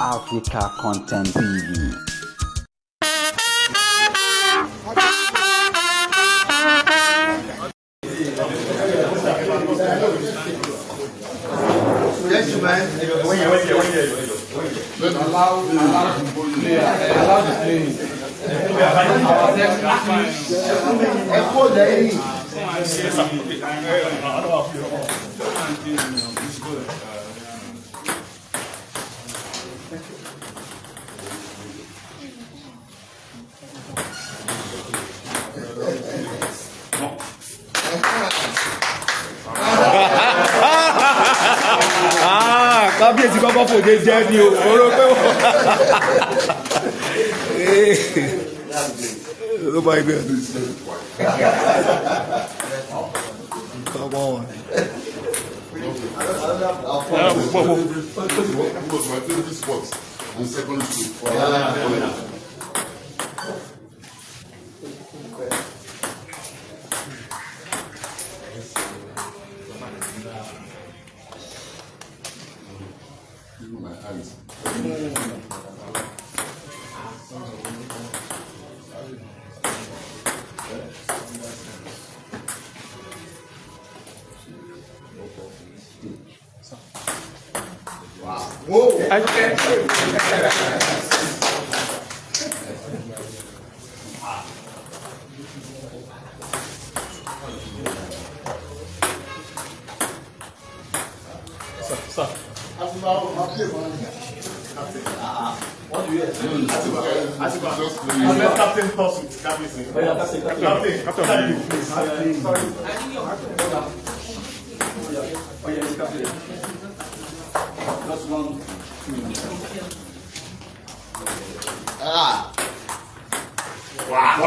Africa Content TV. Allow the plane. Kábíyèsí kọ́kọ́ fòde jẹ́ ní oró pé wọ́n. Oh my God. Come on. Was my favorite sport in secondary school. My eyes. Wow. Whoa. What do you have? Captain Pursuit. Captain. Just 1 minute. Wow.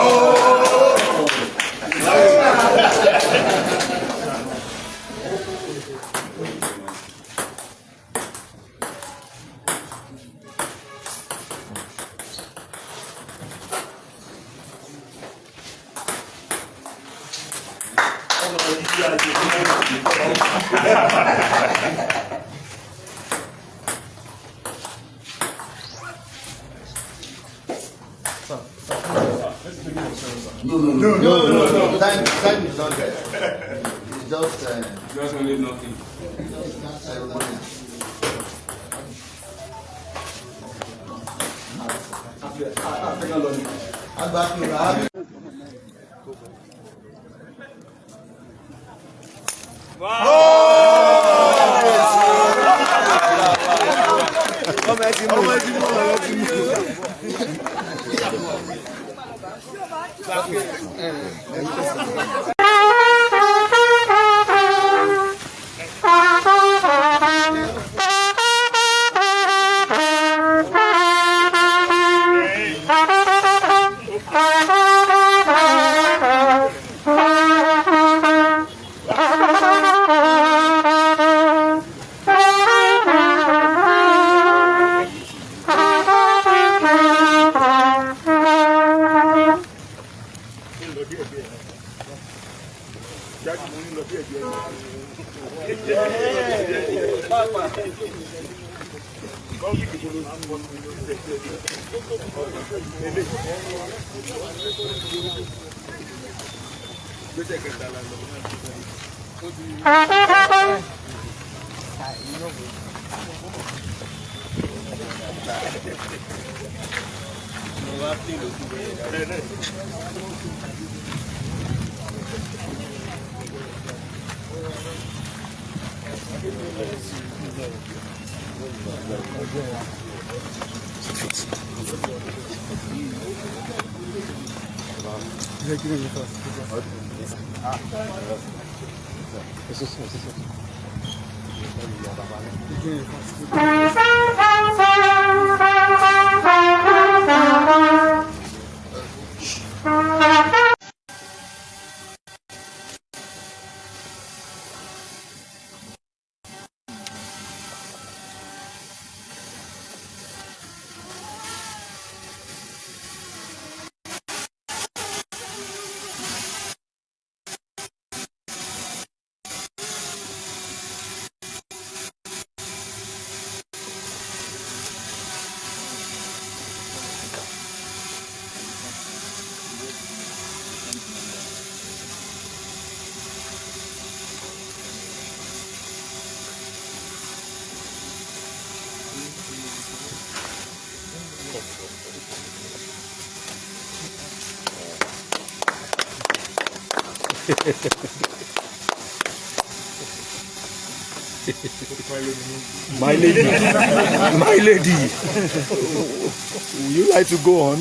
No. Time is not there. It's just only nothing. My lady, my lady, would you like to go on?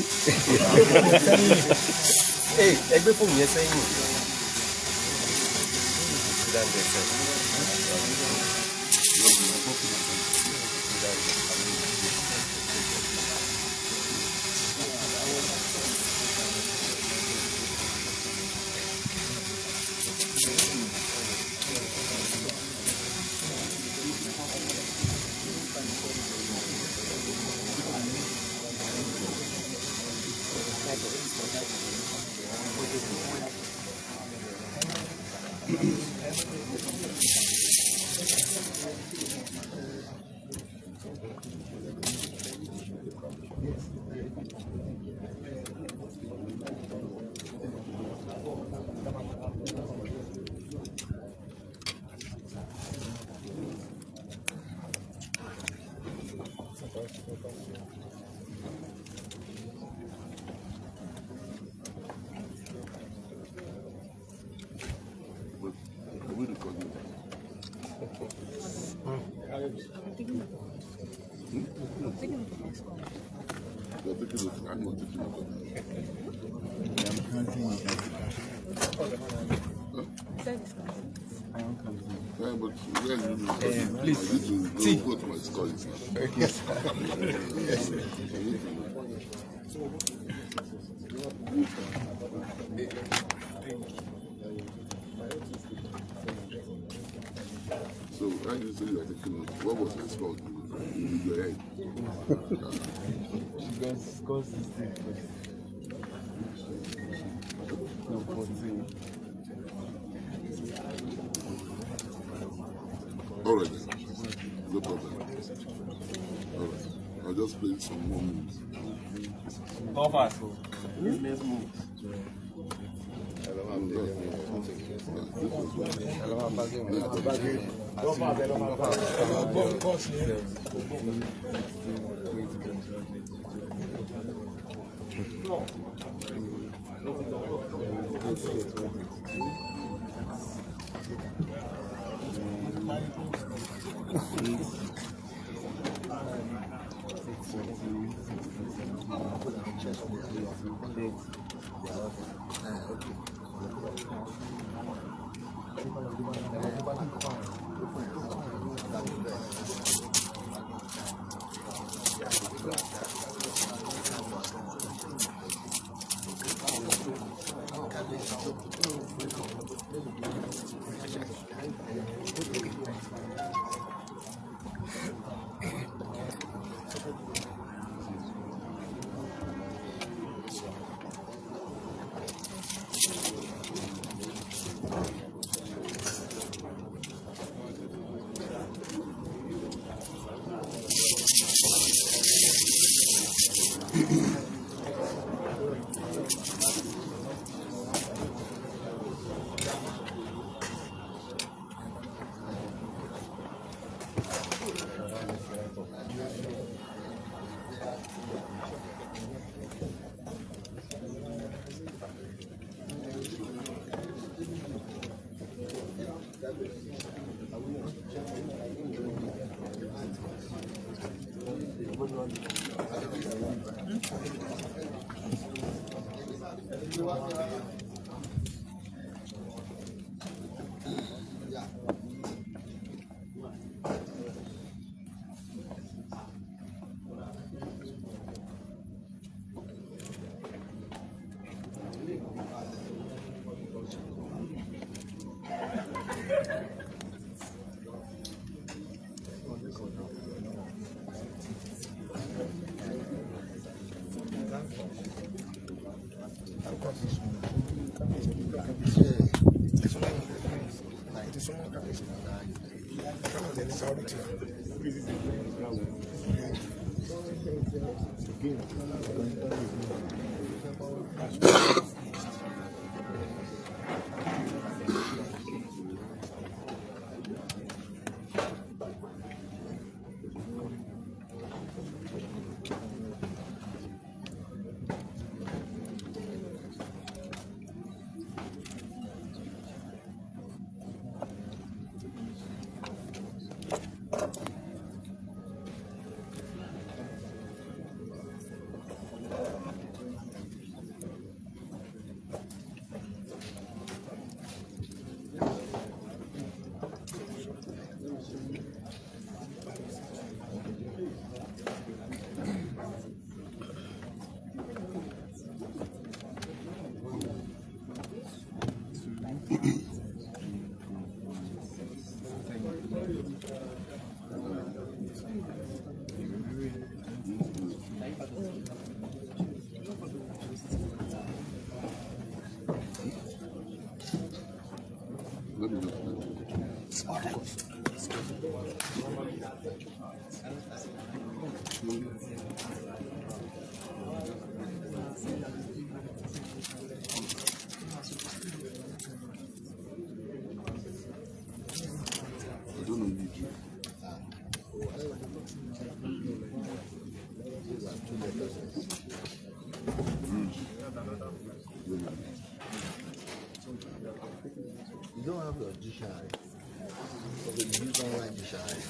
Hey, ẹgbẹ́ fóònù yẹn sẹ́yìn. Please, see. Go to my scholars. So, I just say like a kilo. What was the score in your head? Scores this thing. No, 14. All right, then. No problem. All right. I'll just play some more moves. Go fast. Let's move. don't know you do. You don't have your dictionary. Okay, you use online dictionary.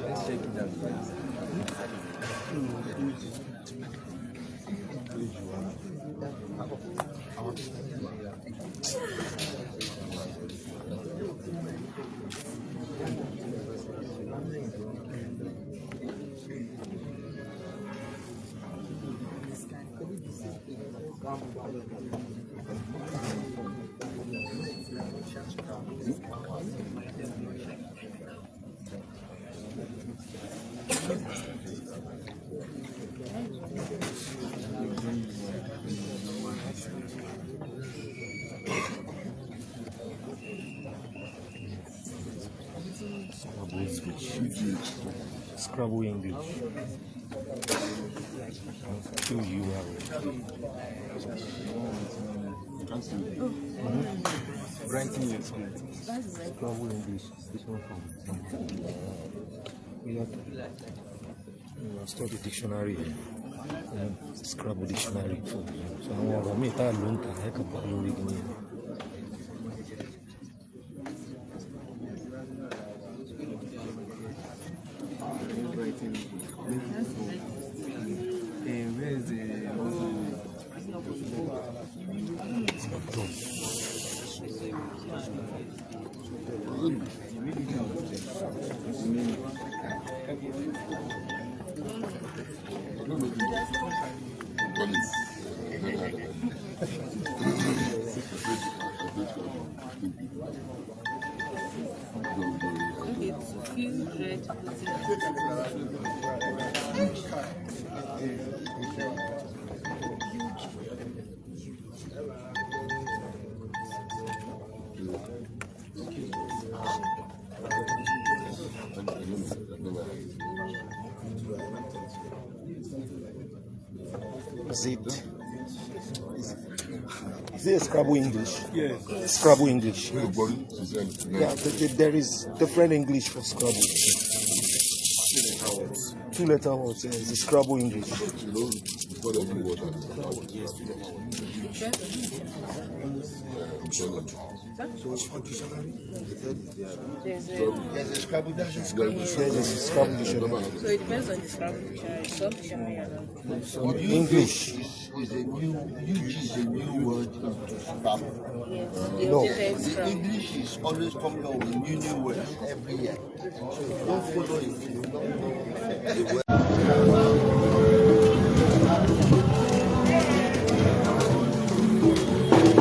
Let's check it out. Scrabble English. Two you have. Writing your song. Scrabble English. This one from we have study dictionary. Scrabble dictionary. So I want to meet that long time. I can probably read it. Where is the Is it Scrabble English? yes. Scrabble English. Yeah, There is different English for Scrabble. 2-letter words. It's the Scrabble English. you know, before they do water, There's a Scrabble dictionary. There's a Scrabble dictionary. So it depends on the Scrabble dictionary. Some dictionary are So English. is a new is a new word into Scrabble. the No. updated The Scrabble. English is always coming up with new words every year. So if you don't follow it, you don't know the word.